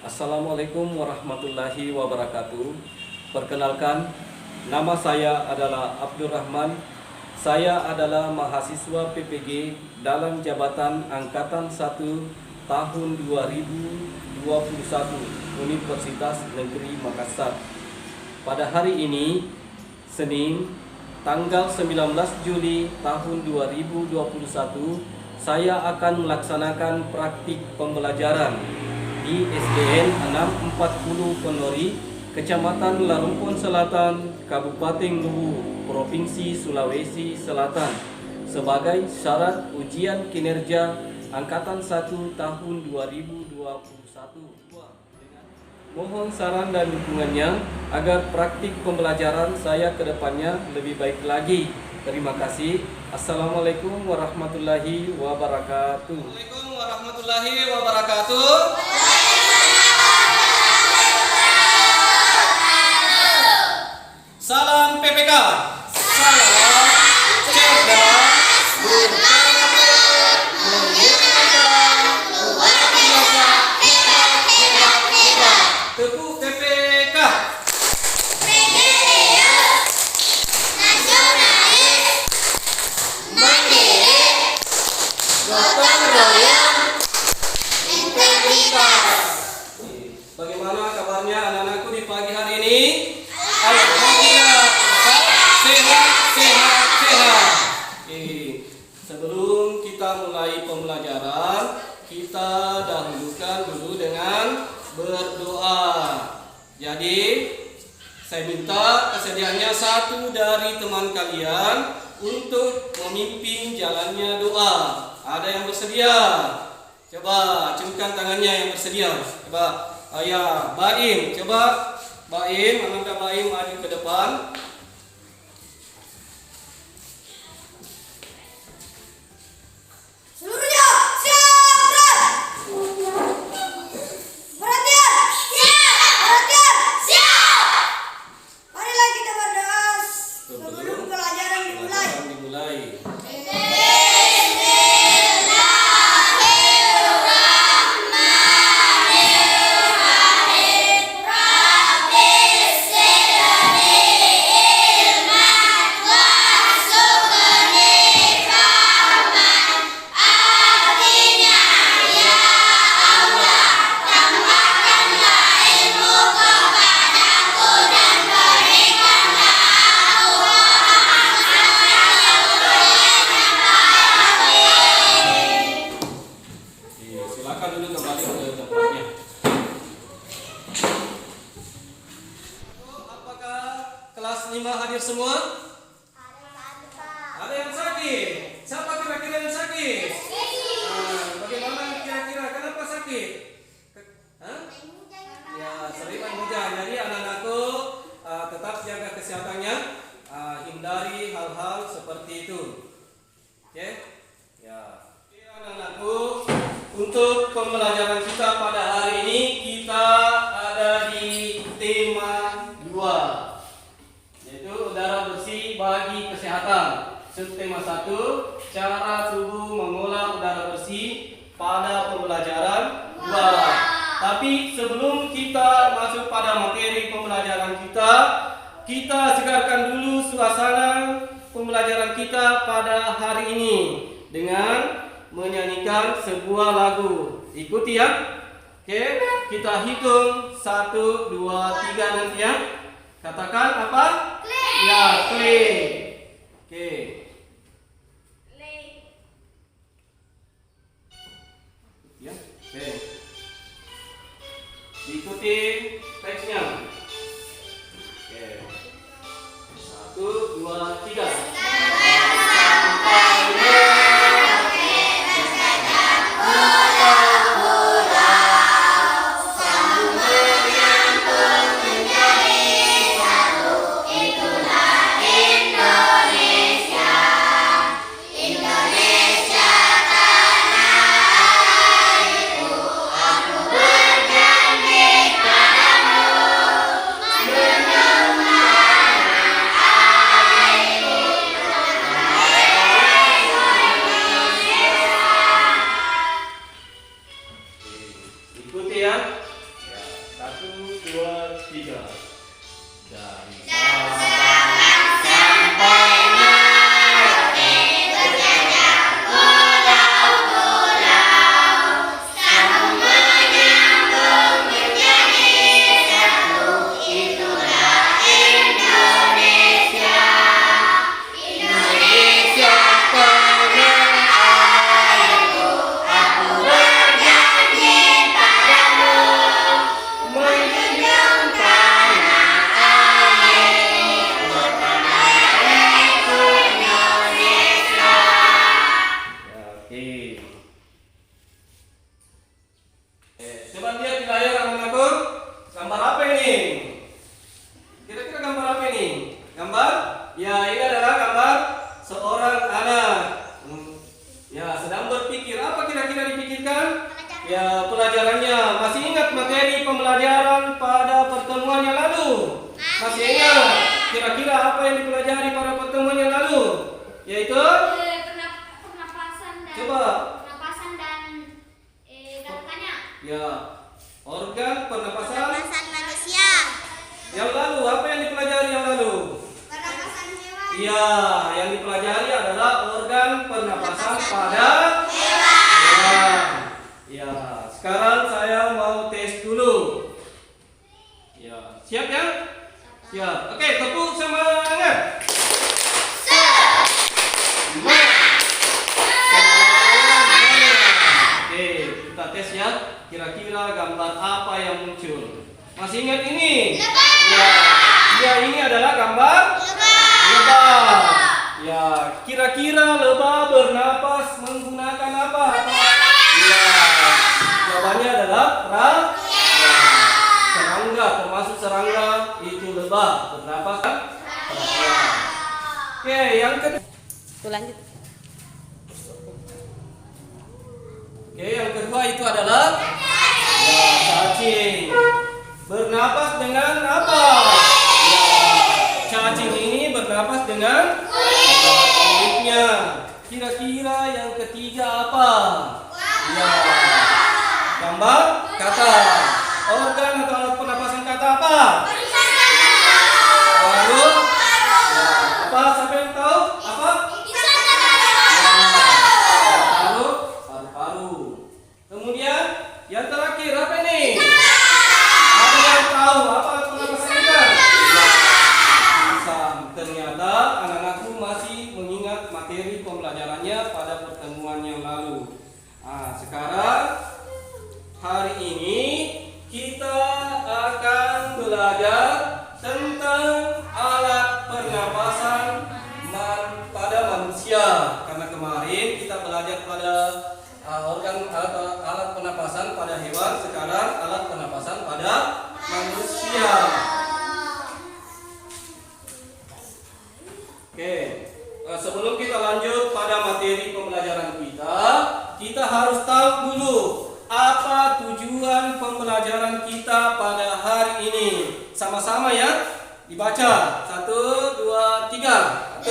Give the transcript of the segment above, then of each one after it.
Assalamualaikum warahmatullahi wabarakatuh. Perkenalkan, nama saya adalah Abdurrahman. Saya adalah mahasiswa PPG dalam jabatan Angkatan 1 tahun 2021 Universitas Negeri Makassar. Pada hari ini, Senin, tanggal 19 Juli tahun 2021, saya akan melaksanakan praktik pembelajaran di SDN 640 Ponori, Kecamatan Larumpun Selatan, Kabupaten Luwu, Provinsi Sulawesi Selatan, sebagai syarat ujian kinerja Angkatan 1 tahun 2021. Mohon saran dan dukungannya agar praktik pembelajaran saya ke depannya lebih baik lagi. Terima kasih. Assalamualaikum warahmatullahi wabarakatuh. Assalamualaikum warahmatullahi wabarakatuh. Salam PPK. Salam cerdas, berkarakter, mulia, luar biasa, hebat, hebat, hebat. Tepuk PPK. Bagaimana kabarnya anak-anakku di pagi hari ini? Alhamdulillah, sehat. Sebelum kita mulai pembelajaran, kita dahulukan dulu dengan berdoa. Jadi, saya minta kesediaannya satu dari teman kalian untuk memimpin jalannya doa. Ada yang bersedia? Coba acungkan tangannya yang bersedia. Coba, ayah, Baim, coba Baim, Ananda Baim maju ke depan. Seluruhnya siap. Perhatian. Siap. Marilah kita berdoa sebelum pelajaran dimulai. Silakan dulu kembali ke tempatnya. Apakah kelas 5 hadir semua? Ada yang sakit? Siapa kira-kira yang sakit? Bagaimana kira-kira? Kenapa sakit? Ya, sering main hujan. Jadi anak-anakku tetap jaga kesehatannya, hindari hal-hal seperti itu. Oke? Ya. Anak-anakku, untuk pembelajaran kita pada hari ini kita ada di tema 2, yaitu udara bersih bagi kesehatan. Subtema 1, cara tubuh mengolah udara bersih pada pembelajaran 2. Tapi sebelum kita masuk pada materi pembelajaran kita segarkan dulu suasana pembelajaran kita pada hari ini dengan menyanyikan sebuah lagu. Ikuti ya. Oke, kita hitung 1, 2, 3 nanti ya. Katakan apa? Klik. Ya, klik. Oke. Ya, oke. Diikuti teksnya. Oke. 1, 2, 3. 1, 2, 3. Dari coba lihat di layar anak-anakku. Gambar apa ini? Kira-kira gambar apa ini? Gambar? Ya, ini adalah gambar seorang anak. Ya, sedang berpikir. Apa kira-kira dipikirkan? Ya, pelajarannya. Masih ingat materi pembelajaran pada pertemuan yang lalu? Masih ingat? Kira-kira apa yang dipelajari pada pertemuan yang lalu? Yaitu? Pernapasan dan Coba. gerakannya. Ya, organ pernapasan. Pernapasan manusia. Yang lalu, apa yang dipelajari yang lalu? Pernapasan hewan. Iya, yang dipelajari adalah organ pernapasan pada hewan. Ya, sekarang saya mau tes dulu. Ya, siap ya? Siap. Oke, tepuk semangat. Oke, kita tes ya. Kira-kira gambar apa yang muncul? Masih ingat ini? Ya, ya ini adalah gambar lebah. Ya, kira-kira lebah bernapas menggunakan apa? Ya, jawabannya adalah serangga, termasuk serangga itu lebah bernapas. Ya. Oke, yang kedua. Lanjut. Oke, yang kedua itu adalah ya, cacing. Bernapas dengan apa? Ya, cacing ini bernapas dengan kulitnya. Kira-kira yang ketiga apa? Ya, gambar kata. Organ atau alat pernapasan kata apa? Paru. Ya, apa? Siapa yang tahu? Apa? Paru-paru. Kemudian yang terakhir apa ini? Ada yang tahu apa pernapasan kita? Lisan. Ternyata anak-anakku masih mengingat materi pembelajarannya pada pertemuan yang lalu. Nah, sekarang hari ini kita akan belajar tentang alat pernapasan pada manusia. Karena kemarin kita belajar pada organ atau alat pernapasan pada hewan, sekarang alat pernapasan pada manusia. Oke, sebelum kita lanjut pada materi pembelajaran kita harus tahu dulu apa tujuan pembelajaran kita pada hari ini. Sama-sama ya, dibaca. 1, 2, 3. 1.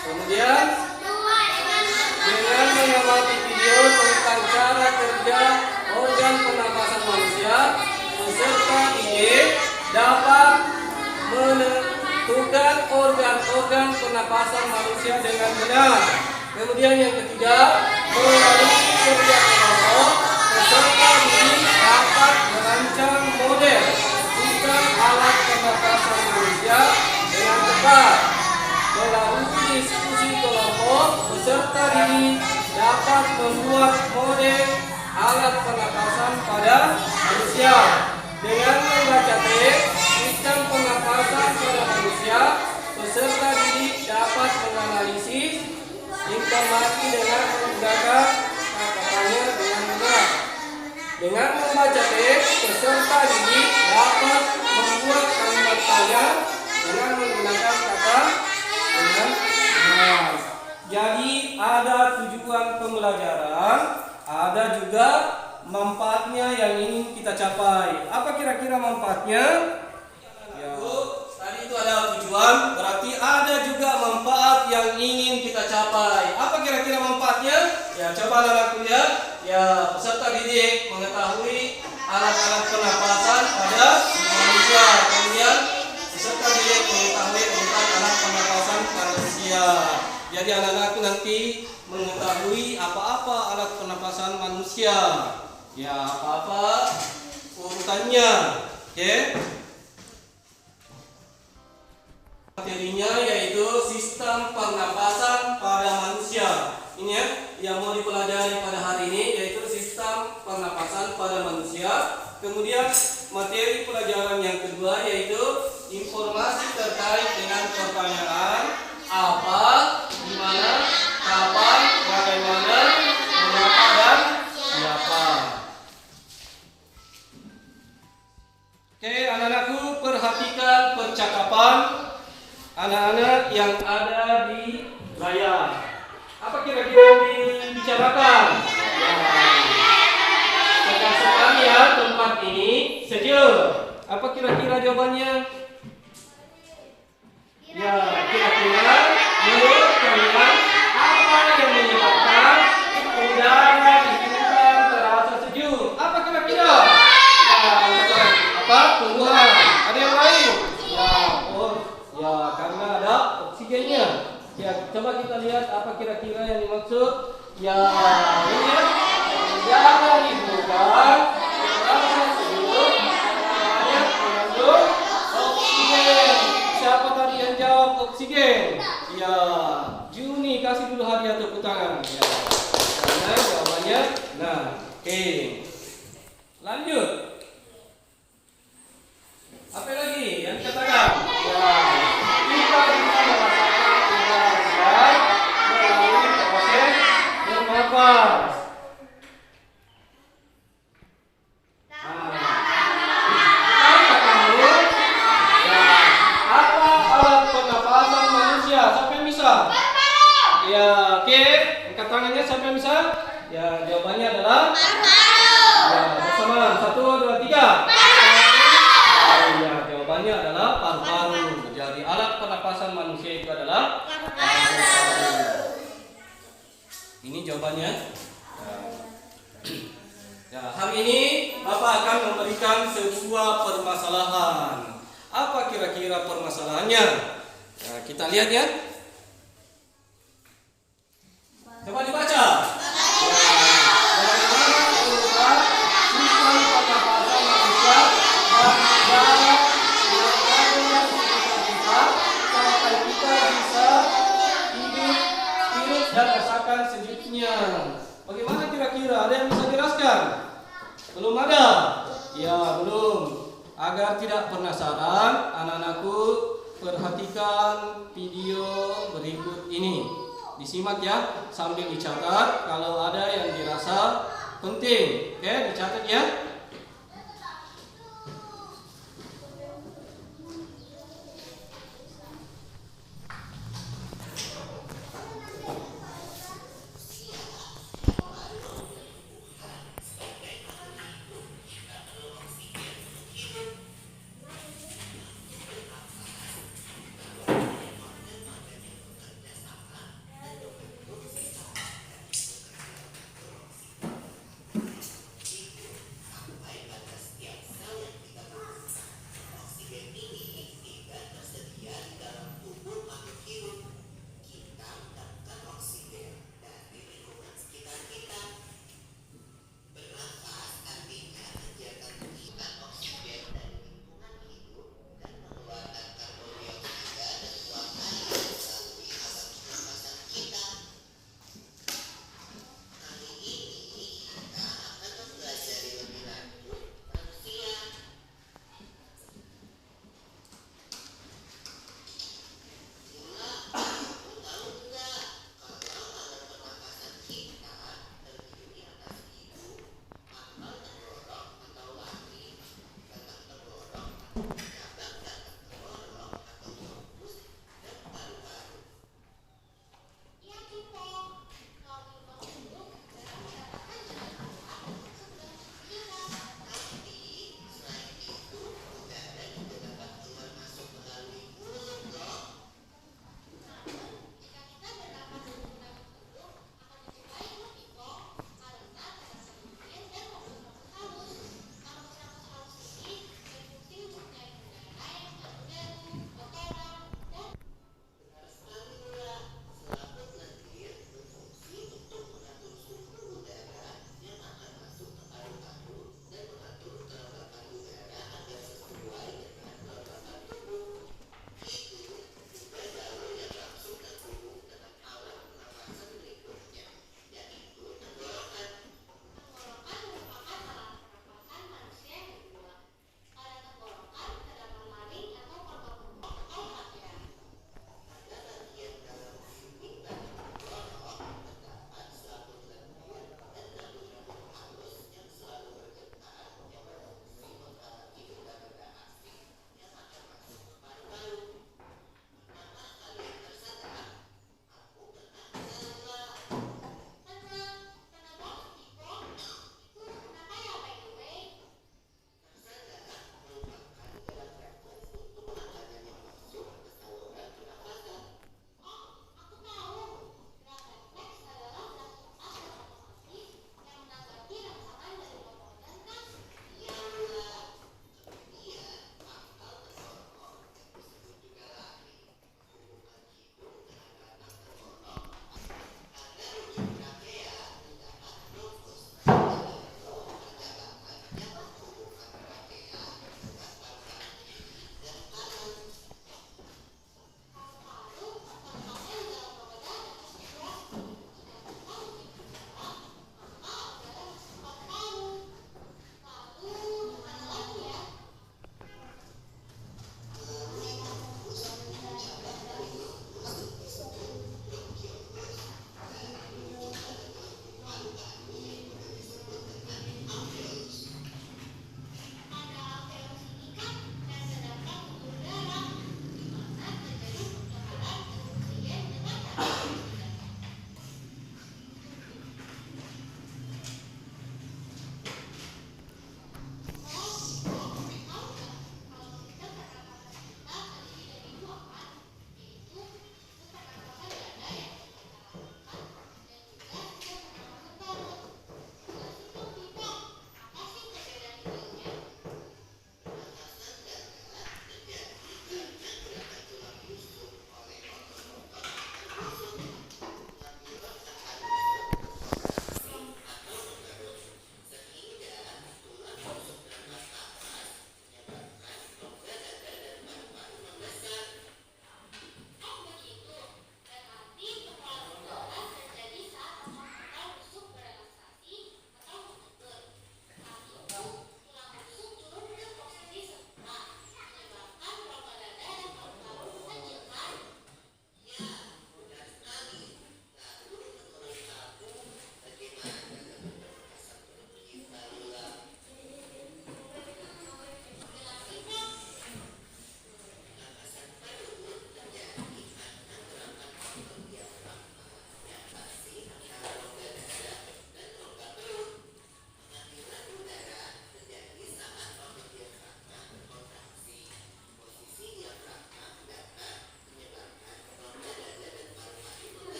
Kemudian dengan mengamati video tentang cara kerja organ pernapasan manusia, peserta ini dapat menentukan organ-organ pernapasan manusia dengan benar. Kemudian yang ketiga, melalui kerja kelompok, peserta ini dapat merancang model sistem alat pernapasan manusia dengan tepat. Melalui diskusi kelompok, peserta ini dapat membuat model alat pernapasan pada manusia. Dengan membaca teks sistem pernapasan pada manusia, peserta didik dapat menganalisis informasi dengan menggunakan kata-katanya dengan benar. Dengan membaca teks, peserta didik dapat membuat kalimat tanya dengan menggunakan kata dengan benar. Jadi ada tujuan pembelajaran, ada juga manfaatnya yang ingin kita capai. Apa kira-kira manfaatnya? Ya, tadi itu ada tujuan, berarti ada juga manfaat yang ingin kita capai. Apa kira-kira manfaatnya? Ya, coba anak-anakku lihat. Ya, peserta didik mengetahui alat-alat pernapasan pada manusia. Kemudian peserta didik mengetahui tentang alat pernapasan manusia. Jadi anak-anakku nanti mengetahui apa-apa alat pernapasan manusia. Ya, apa-apa urutannya. Oke. Materinya yaitu sistem pernapasan pada manusia. Ini ya, yang mau dipelajari pada hari ini yaitu sistem pernapasan pada manusia. Kemudian materi pelajaran yang kedua yaitu informasi terkait dengan pertanyaan apa, di mana, kapan, bagaimana, mengapa dan siapa. Oke, anak-anakku, perhatikan percakapan anak-anak yang ada di layar. Apa kira-kira dibicarakan? Segar sekali ya tempat ini, sejuk. Apa kira-kira jawabannya? Ya, kira-kira menurut kalian apa yang menyebabkan udara di hutan terasa sejuk? Apa kira-kira? Ya, apa? Tumbuhan. Ada yang lain? Ya, ya, karena ada oksigennya. Ya, coba kita lihat apa kira-kira yang dimaksud. Ya, ini ya. Udara di hutan terasa sejuk. Hanya mengandung oksigen. Siapa tadi yang jawab oksigen? Ya, Juni, kasih dulu hadiah tepuk tangan. Ya, karena jawabannya. Nah, oke. Lanjut. Apa lagi yang dikatakan? Ya, kita bisa merasakan udara segar melalui proses bernapas. Apa alat pernapasan manusia? Siapa yang bisa? Ya, oke. Angkat tangannya, siapa yang bisa? Ya, jawabannya adalah ya, bersama. 1, 2, 3. Ya, jawabannya adalah paru-paru. Jadi alat pernapasan manusia itu adalah paru-paru. Ini jawabannya. Ya, hari ini Bapak akan memberikan sebuah permasalahan. Apa kira-kira permasalahannya? Ya, kita lihat ya. Coba dibaca. Dan rasakan sejuknya. Bagaimana kira-kira? Ada yang bisa jelaskan? Belum ada? Ya, belum. Agar tidak penasaran, anak-anakku perhatikan video berikut ini. Disimak ya, sambil dicatat kalau ada yang dirasa penting. Oke, dicatat ya.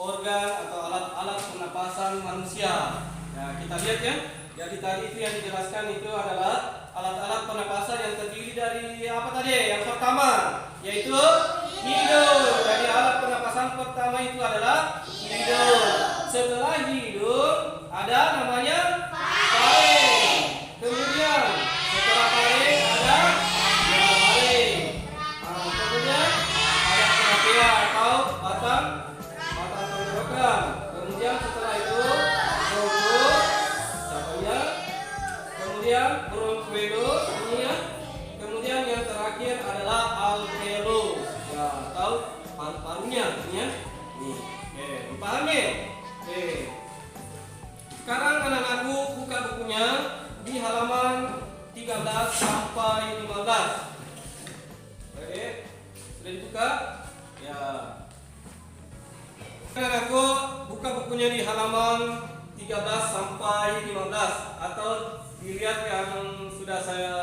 organ atau alat-alat pernapasan manusia. Ya, kita lihat ya. Jadi tadi itu yang dijelaskan itu adalah alat-alat pernapasan yang terdiri dari apa tadi? Yang pertama yaitu hidung. Jadi alat pernapasan pertama itu adalah hidung. Setelah hidung ada namanya paring. Kemudian setelah paring ada paring. Kemudian ada trachea atau batang tenggorokan. Kemudian setelah itu bronkus, contohnya. Kemudian bronchiolus ini ya. Kemudian yang terakhir adalah alveolus. Ya, tahu paru-parunya ini ya. Nih, oke, dipahami? Oke. Sekarang anak-anakku buka bukunya di halaman 13 sampai 15. Oke, sudah dibuka? Ya. Anak-anakku buka bukunya di halaman 13 sampai 15 atau dilihat yang sudah saya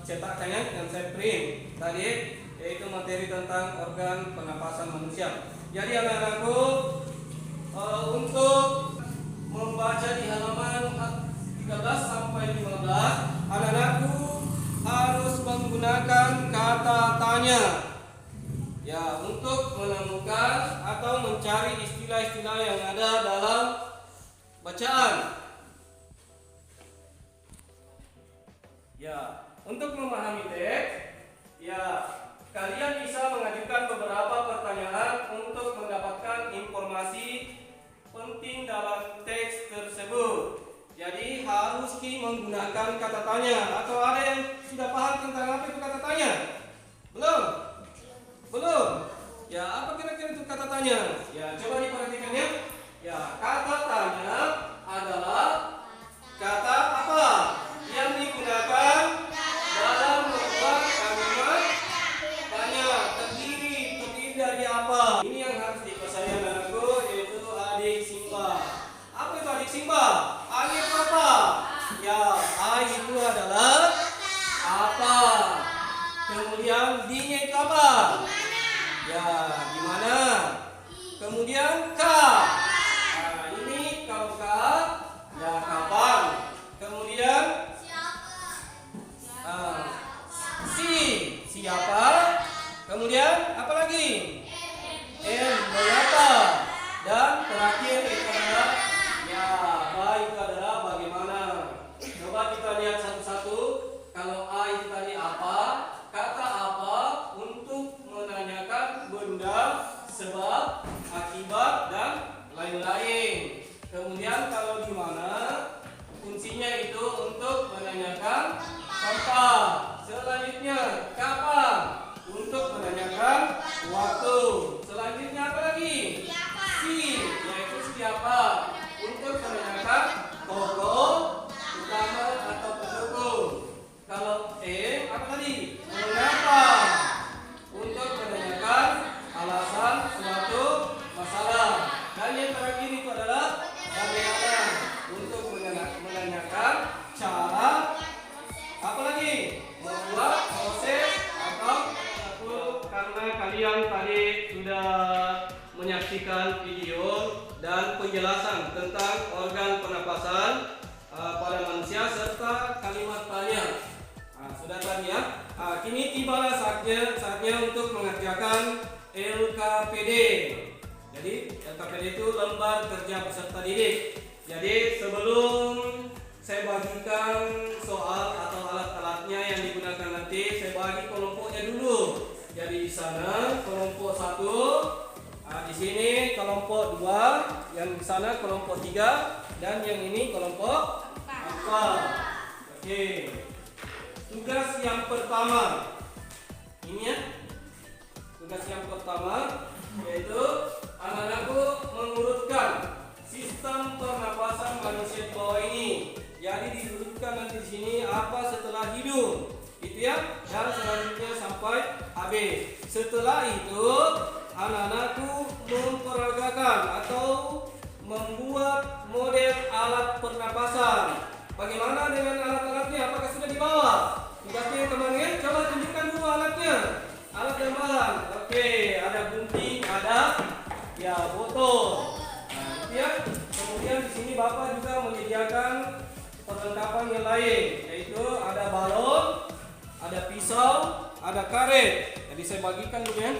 cetakkan ya, yang saya print tadi, yaitu materi tentang organ pernapasan manusia. Jadi anak-anakku untuk membaca di halaman 13 sampai 15, anak-anakku harus menggunakan kata tanya. Ya, untuk menemukan atau mencari istilah-istilah yang ada dalam bacaan. Ya, untuk memahami teks, ya kalian bisa mengajukan beberapa pertanyaan untuk mendapatkan informasi penting dalam teks tersebut. Jadi harus menggunakan kata tanya. Atau ada yang sudah paham tentang apa itu kata tanya? Belum? Belum? Ya, apa kira-kira itu kata tanya? Ya, coba diperhatikan ya. Ya, kata tanya adalah kata apa yang digunakan dalam membuat kalimat tanya. Terdiri dari apa? Ini yang harus dikuasai anakku, yaitu adik Simba. Apa itu adik Simba? Alif apa? Ya, A itu adalah apa. Kemudian D-nya itu apa? Ya, di mana? Kemudian K. Nah, ini kalau K, ya kapan? Kemudian si, siapa? Kemudian apa lagi? M, mengapa? Dan terakhir itu adalah ya, apa itu adalah bagaimana. Coba kita lihat satu-satu. Kalau A itu tadi apa? Kata apa untuk menanyakan benda, sebab, akibat, dan lain-lain. Kemudian kalau di mana, fungsinya itu untuk menanyakan tempat. Selanjutnya kapan, untuk menanyakan waktu. Selanjutnya apa lagi? Si, yaitu siapa, untuk menanyakan tokoh utama atau pendukung. Kalau apa tadi? Mengapa, untuk menanyakan alasan suatu masalah. Dan yang terakhir itu adalah bagaimana, untuk menanyakan cara, apa lagi? Membuat proses atau karena kalian tadi sudah menyaksikan video dan penjelasan tentang organ pernapasan pada manusia serta kalimat tanya. Sudah tadi ya. Kini tibalah saatnya untuk mengerjakan LKPD. Jadi LKPD itu lembar kerja peserta didik. Jadi sebelum saya bagikan soal atau alat-alatnya yang digunakan nanti, saya bagi kelompoknya dulu. Jadi di sana kelompok 1, di sini kelompok 2, yang di sana kelompok 3, dan yang ini kelompok 4. Oke. Tugas yang pertama ini ya. Tugas yang pertama yaitu anak-anakku mengurutkan sistem pernapasan manusia di bawah ini. Jadi diurutkan nanti di sini apa setelah hidung, itu ya, dan selanjutnya sampai habis. Setelah itu anak-anakku memperagakan atau membuat model alat pernapasan. Bagaimana dengan alat-alatnya? Apakah sudah dibawa? Tugasnya teman-teman, coba tunjukkan dulu alatnya. Alat dan bahan. Oke, ada gunting, ada ya botol. ya. Kemudian di sini Bapak juga menyediakan perlengkapan yang lain, yaitu ada balon, ada pisau, ada karet. Jadi saya bagikan dulu ya.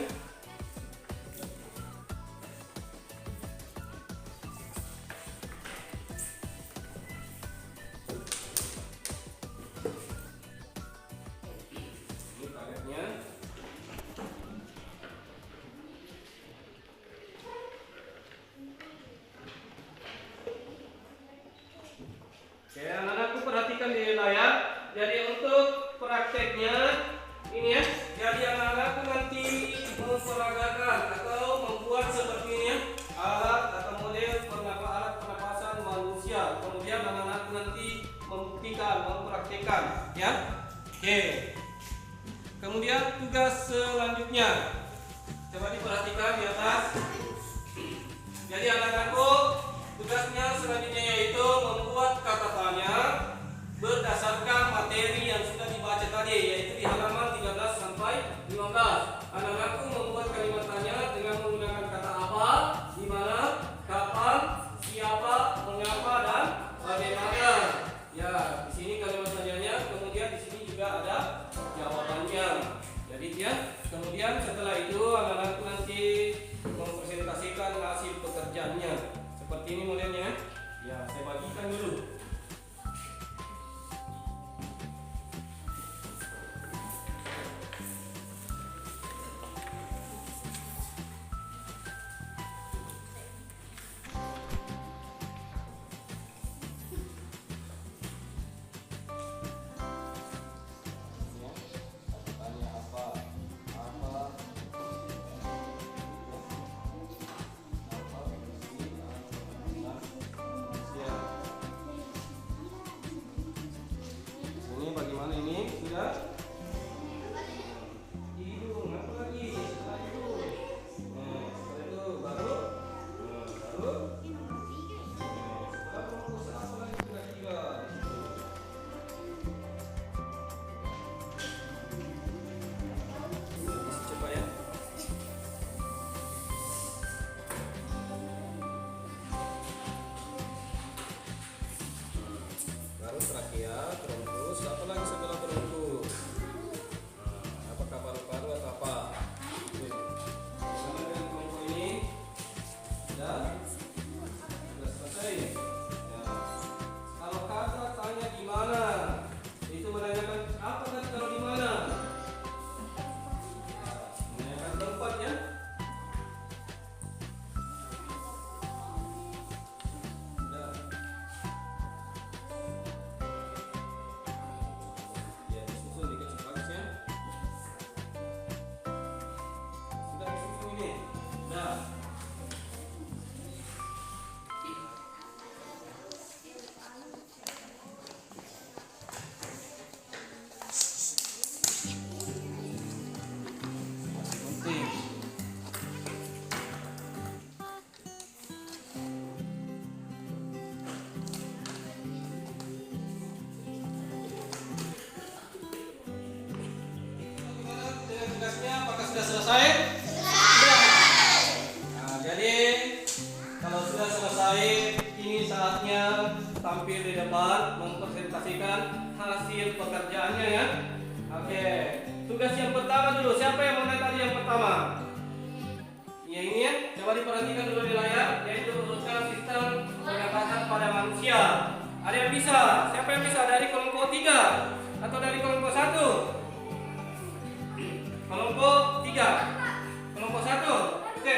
Ini karetnya. Oke, anak-anakku perhatikan di layar. Jadi untuk prakteknya ini ya. Jadi anak-anakku nanti memperagakan atau membuat seperti ini ya, alat atau model alat pernapasan manusia. Kemudian anak-anakku nanti membuktikan, mempraktekkan ya. Oke. Kemudian tugas selanjutnya. Coba diperhatikan di atas. Jadi anak-anakku tugasnya selanjutnya yaitu membuat kata tanya berdasarkan materi yang sudah dibaca tadi, yaitu di halaman 13 sampai 15. Anak-anakku membuat kalimat tanya dengan menggunakan kata apa, di mana, kapan, siapa, mengapa, dan bagaimana. Ya, di sini kalimat tanyanya, kemudian di sini juga ada jawabannya. Jadi ya, kemudian setelah itu anak-anakku nanti mempresentasikan hasil pekerjaannya. Seperti ini modelnya. Ya, saya bagikan dulu. Tanya apa? Ini bagaimana ini? Sudah? Hidung, apa lagi? Setelah hidung. Setelah itu baru. Baru. Setelah rumus apa lagi sudah tiga di situ. Bisa coba ya. Baru trakea, trombus, apa lagi setelah trombus? Apakah paru-paru atau apa? Sama dengan kelompok ini sudah selesai. Ya. Kalau kata tanya di mana, itu menanyakan apa tadi kalau di mana? Menanyakan tempat ya. Sudah. Ya, disusun dikasih bagisnya. Sudah disusun ini. Sudah. Masih penting. Bagaimana dengan tugasnya? Apakah sudah selesai? Sudah. Nah, jadi kalau sudah selesai, ini saatnya tampil di depan mempresentasikan hasil pekerjaannya ya. Oke. Tugas yang pertama dulu. Siapa yang mana tadi yang pertama? Ya ini ya. Coba diperhatikan dulu di layar, yaitu urutkan sistem pernapasan pada manusia. Ada yang bisa? Siapa yang bisa dari kelompok 3 atau dari kelompok 1? Kelompok 3. Kelompok 1. Oke.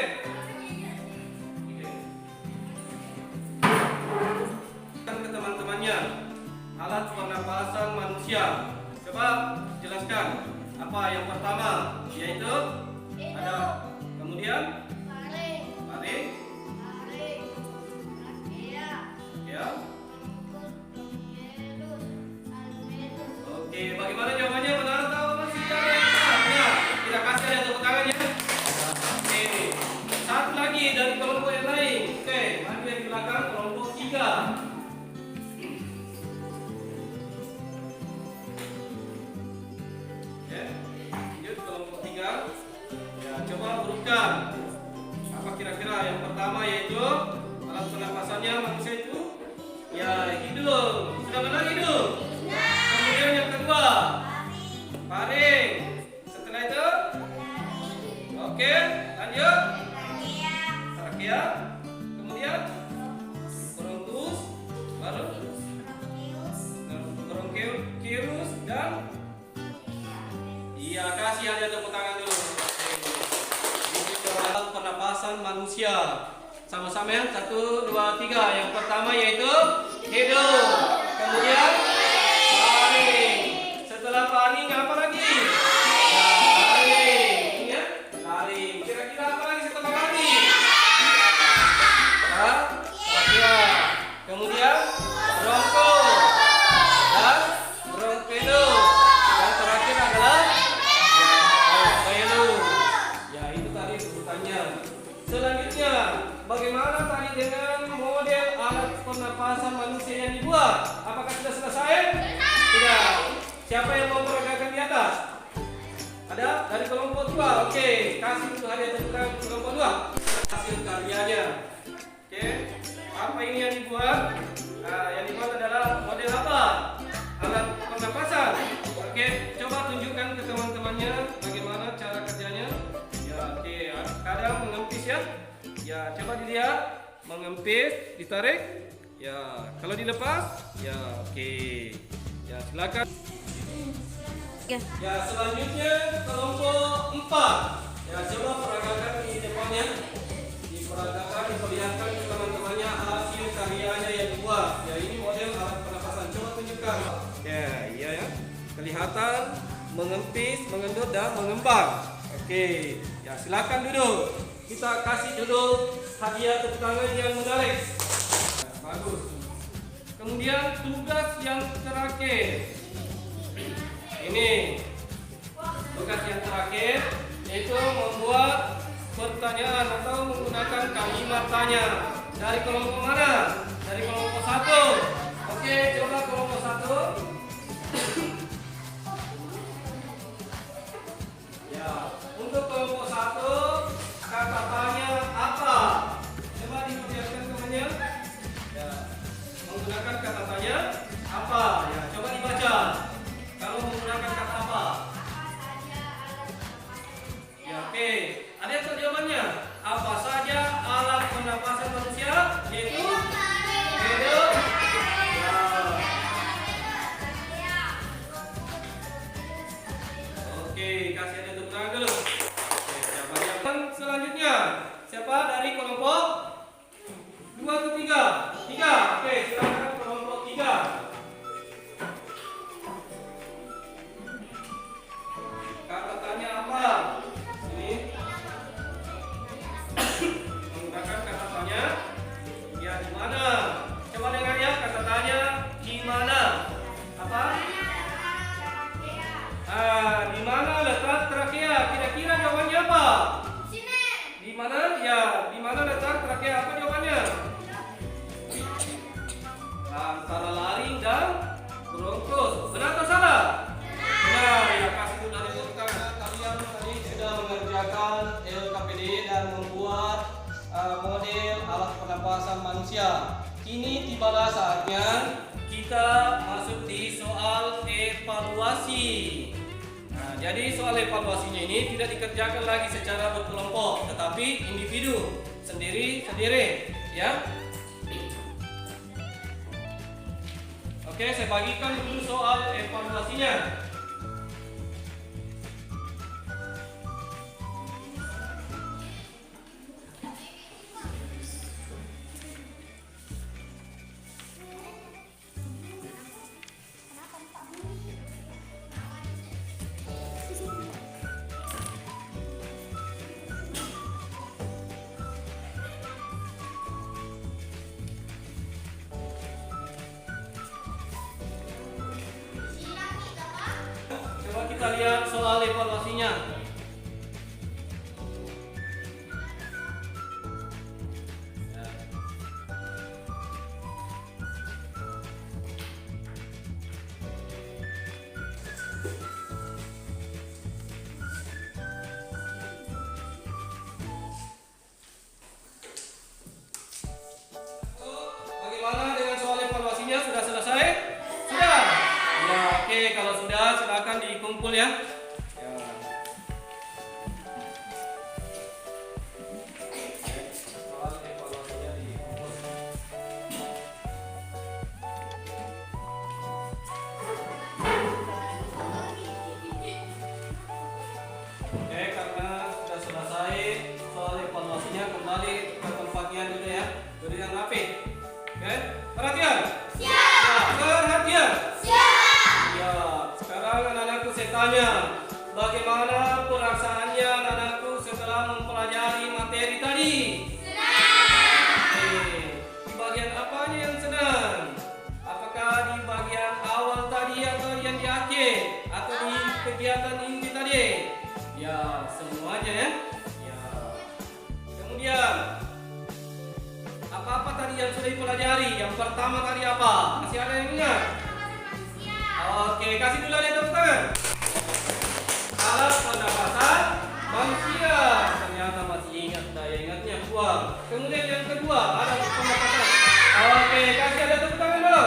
Ke teman-temannya alat pernapasan manusia. Coba jelaskan apa yang pertama, yaitu ada kemudian tarik ya. Oke, bagaimana jawabannya? Benar atau masih ada yang salah? Benar. Kita kasih ada tepuk tangan ya. Oke. Satu lagi dari kelompok yang lain. Oke, maju yang di belakang kelompok 3. Ya, lanjut kelompok 3. Ya, coba urutkan. trakea, kemudian bronkus, baru bronkiolus dan iya, kasih hadiah tepuk tangan dulu. Ini dalam pernapasan manusia. Sama-sama ya, 1, 2, 3. Yang pertama yaitu hidung, kemudian taring. Setelah taring apa lagi? Taring, ya, taring. Kira-kira apa lagi setelah taring? Ya, kemudian bronkus dan bronkiolus. Yang terakhir adalah alveolus. Ya, itu tadi urutannya. Selanjutnya, bagaimana tadi dengan model alat pernapasan manusia yang dibuat? Apakah sudah selesai? Tidak. Siapa yang mau peragakan di atas? Ada? Dari kelompok 2. Oke, kasih untuk hadiah tepuk tangan untuk kelompok 2. Hasil karyanya. Oke, apa ini yang dibuat? Yang dibuat adalah model apa? Alat pernapasan. Oke, coba tunjukkan ke teman-temannya bagaimana cara kerjanya. Ya, oke, kadang mengempis ya. Ya, coba dilihat, mengempis, ditarik. Ya, kalau dilepas, ya oke. Ya, silakan. Ya, selanjutnya kelompok 4. Ya, coba peragakan di depannya. Diperagakan, diperlihatkan ke teman-temannya hasil karyanya yang dibuat. Ya, ini model alat pernapasan. Coba tunjukkan. Ya, iya ya. Kelihatan mengempis, mengendut dan mengembang. Oke, ya silakan duduk. Kita kasih dulu hadiah tepuk tangan yang menarik. Bagus. Kemudian tugas yang terakhir. Ini tugas yang terakhir yaitu membuat pertanyaan atau menggunakan kalimat tanya. Dari kelompok mana? Dari kelompok 1. Oke, coba kelompok 1. Ya, untuk kelompok 1 kata tanya apa? Coba diperlihatkan temannya. Ya, menggunakan kata tanya apa? Ya, coba dibaca. Kalau menggunakan kata apa? Ya, oke. Ada yang tahu jawabannya? Apa saja alat pernapasan manusia? Yaitu hidung. Oke, kasih ada tepuk tangan dulu. Selanjutnya, siapa dari kelompok 2 atau 3? 3. Oke, silakan kelompok 3. Kata tanya apa? Ini menggunakan kata tanya. Ya, di mana? Coba dengar ya, kata tanya di mana? Apa? Di mana letak trakea? Kira-kira jawabannya apa? Di mana? Ya, di mana letak trakea? Apa jawabannya? Antara laring dan bronkus. Benar atau salah? Benar. Ya, kasih dulu dari tepuk tangan. Kalian tadi sudah mengerjakan LKPD dan membuat model alat pernapasan manusia. Kini tibalah saatnya kita masuk di soal evaluasi. Nah, jadi soal evaluasinya ini tidak dikerjakan lagi secara berkelompok, tetapi individu sendiri-sendiri, ya. Oke, saya bagikan dulu soal evaluasinya. Coba kita lihat soal evaluasinya. Bagaimana dengan soal evaluasinya? Sudah selesai? Sudah? Ya, oke. Kalau sudah, silakan dikumpul ya. Ya. Soal Oke, perhatian. Siap. Ya, perhatian. Siap. Ya, sekarang anak-anakku saya tanya, bagaimana perasaannya anak-anakku setelah mempelajari materi tadi? Oke, di bagian apanya yang senang? Apakah di bagian awal tadi atau yang di akhir? Atau di kegiatan inti tadi? Ya, semuanya ya. Ya. Kemudian, apa-apa tadi yang sudah dipelajari? Yang pertama tadi apa? Masih ada yang ingat? Oke, kasih dulu ada tepuk tangan. Alat pernapasan manusia. Ternyata masih ingat, daya ingatnya kuat. Kemudian yang kedua, ada alat pernapasan. Oke, kasih ada tepuk tangan dulu.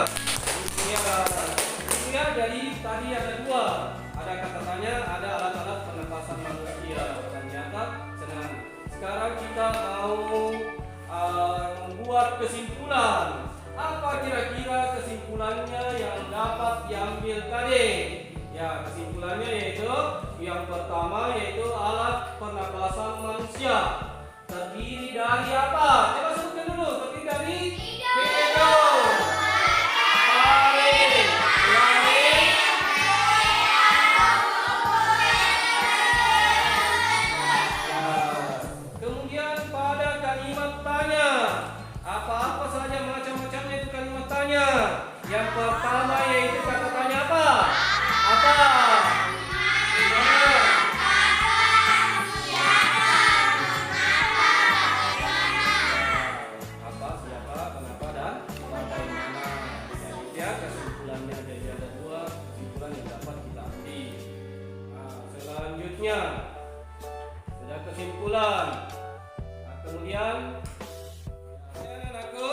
Ya, jadi tadi ada dua. Ada kata tanya, ada alat-alat pernapasan manusia. Ternyata senang. Sekarang kita mau membuat kesimpulan. Apa kira-kira kesimpulannya yang dapat diambil tadi? Ya, kesimpulannya yaitu yang pertama yaitu alat pernapasan manusia terdiri dari apa? Coba sebutkan dulu. Terdiri dari hidung, taring, laring. Ya. Kemudian pada kalimat tanya, apa-apa saja macam-macamnya itu kalimat tanya. Yang pertama yaitu kata tanya apa? Apa? Gimana? Apa, siapa, kenapa, dan bagaimana. Jadi ya kesimpulannya jadi ada dua kesimpulan yang dapat kita ambil. Nah, selanjutnya sudah kesimpulan. Nah, kemudian anakku,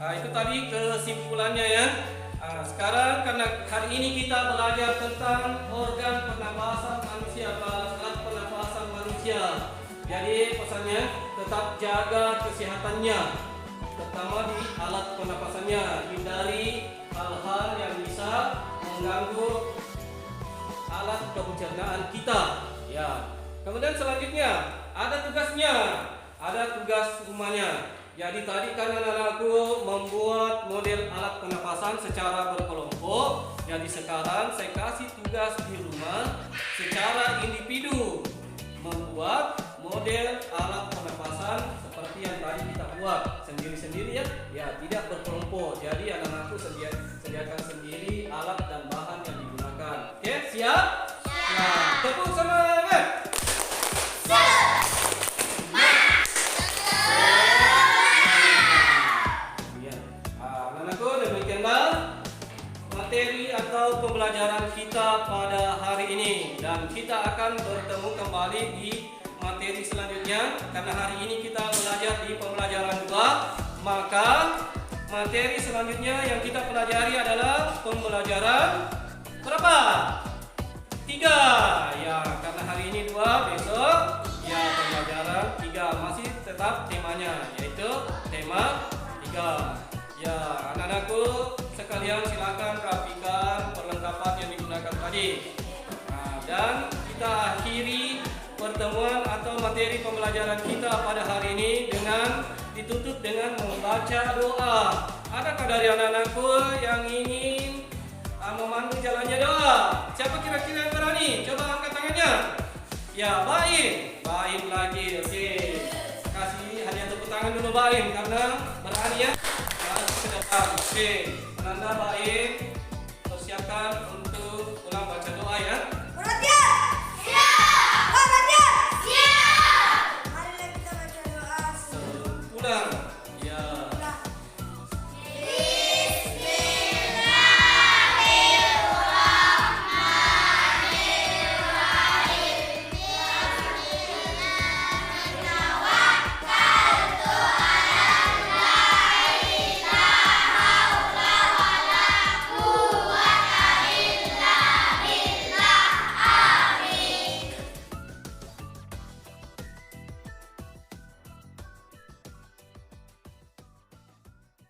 itu tadi kesimpulannya ya. Sekarang karena hari ini kita belajar tentang organ pernapasan manusia, alat pernapasan manusia. Jadi pesannya tetap jaga kesehatannya, terutama di alat pernapasannya. Hindari hal-hal yang bisa mengganggu alat pencernaan kita. Ya. Kemudian selanjutnya ada tugasnya, ada tugas rumahnya. Jadi tadi kan anak-anakku membuat model alat pernapasan secara berkelompok. Jadi sekarang saya kasih tugas di rumah secara individu membuat model alat pernapasan seperti yang tadi kita buat sendiri-sendiri ya. Ya, tidak berkelompok. Jadi anak-anakku sediakan sendiri alat dan bahan yang digunakan. Oke, siap? Nah, tepuk semangat. Materi atau pembelajaran kita pada hari ini, dan kita akan bertemu kembali di materi selanjutnya karena hari ini kita belajar di pembelajaran 2, maka materi selanjutnya yang kita pelajari adalah pembelajaran berapa? 3 ya, karena hari ini 2, besok ya pembelajaran 3, masih tetap temanya yaitu tema 3 ya. Anak-anakku sekalian silakan rapikan perlengkapan yang digunakan tadi. Nah, dan kita akhiri pertemuan atau materi pembelajaran kita pada hari ini dengan ditutup dengan membaca doa. Adakah dari anak-anakku yang ingin memandu jalannya doa? Siapa kira-kira yang berani? Coba angkat tangannya. Ya, Baim. Baim lagi. Oke. Kasih hadiah tepuk tangan dulu Baim karena berani ya. Ke depan. Oke, penanda Baim.